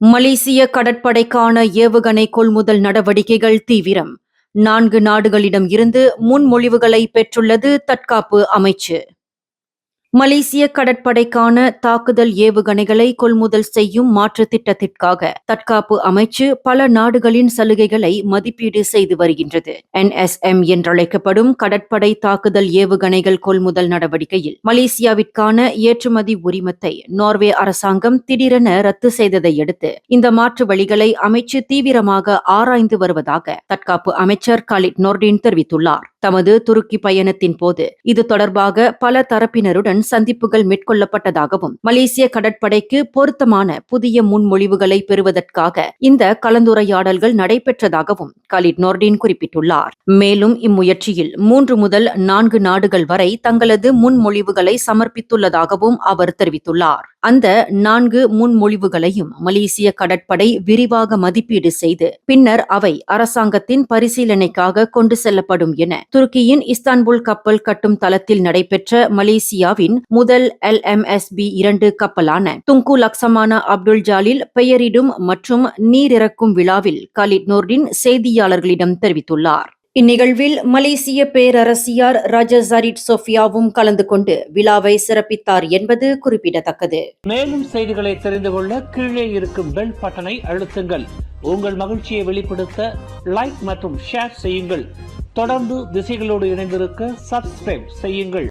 மலேசிய கடற்படைக்கான ஏவுகணை கொள்முதல் நடவடிக்கைகள் தீவிரம். 4 நாடுகளிடம் இருந்து முன்மொழிவுகளை பெற்றுள்ளது தற்காப்பு அமைச்சு. மலேசிய கடற்படைக்கான தாக்குதல் ஏவுகணைகளை கொள்முதல் செய்யும் மாற்று திட்டத்திற்காக தற்காப்பு அமைச்சு பல நாடுகளின் சலுகைகளை மதிப்பீடு செய்து வருகின்றது. NSM என்றழைக்கப்படும் கடற்படை தாக்குதல் ஏவுகணைகள் கொள்முதல் நடவடிக்கையில் மலேசியாவிற்கான ஏற்றுமதி உரிமத்தை நார்வே அரசாங்கம் திடீரென ரத்து செய்ததை அடுத்து இந்த மாற்று வழிகளை அமைச்சு தீவிரமாக ஆராய்ந்து வருவதாக தற்காப்பு அமைச்சர் காலிட் நோர்டின் தெரிவித்துள்ளார். தமது துருக்கி பயணத்தின் போது இது தொடர்பாக பல தரப்பினருடன் சந்திப்புகள் மேற்கொள்ளப்பட்டதாகவும் மலேசிய கடற்படைக்கு பொருத்தமான புதிய முன்மொழிவுகளை பெறுவதற்காக இந்த கலந்துரையாடல்கள் நடைபெற்றதாகவும் காலிட் நோர்டின் குறிப்பிட்டுள்ளார். மேலும் இம்முயற்சியில் 3 முதல் 4 நாடுகள் வரை தங்களது முன்மொழிவுகளை சமர்ப்பித்துள்ளதாகவும் அவர் தெரிவித்துள்ளார். அந்த 4 முன்மொழிவுகளையும் மலேசிய கடற்படை விரிவாக மதிப்பீடு செய்து பின்னர் அவை அரசாங்கத்தின் பரிசீலனைக்காக கொண்டு செல்லப்படும் என துருக்கியின் இஸ்தான்புல் கப்பல் கட்டும் தளத்தில் நடைபெற்ற மலேசியாவின் முதல் LMSB 2 கப்பலான துங்கு லக்சமானா அப்துல் ஜாலில் பெயரிடும் மற்றும் நீரிறக்கும் விழாவில் காலிட் நோர்டின் செய்தியாளர்களிடம் தெரிவித்துள்ளார். இந்நிகழ்வில் மலேசிய பேரரசியார் ராஜா ஜாரிட் சோஃபியாவும் கலந்து கொண்டு விழாவை சிறப்பித்தார் என்பது குறிப்பிடத்தக்கது. மேலும் செய்திகளை தெரிந்து கொள்ள கீழே இருக்கும் பெல் பட்டனை அழுத்துங்கள். உங்கள் மகிழ்ச்சியை வெளிப்படுத்த லைக் மற்றும் ஷேர் செய்யுங்கள். தொடர்ந்து திசைகளோடு இணைந்திருக்க சப்ஸ்கிரைப் செய்யுங்கள்.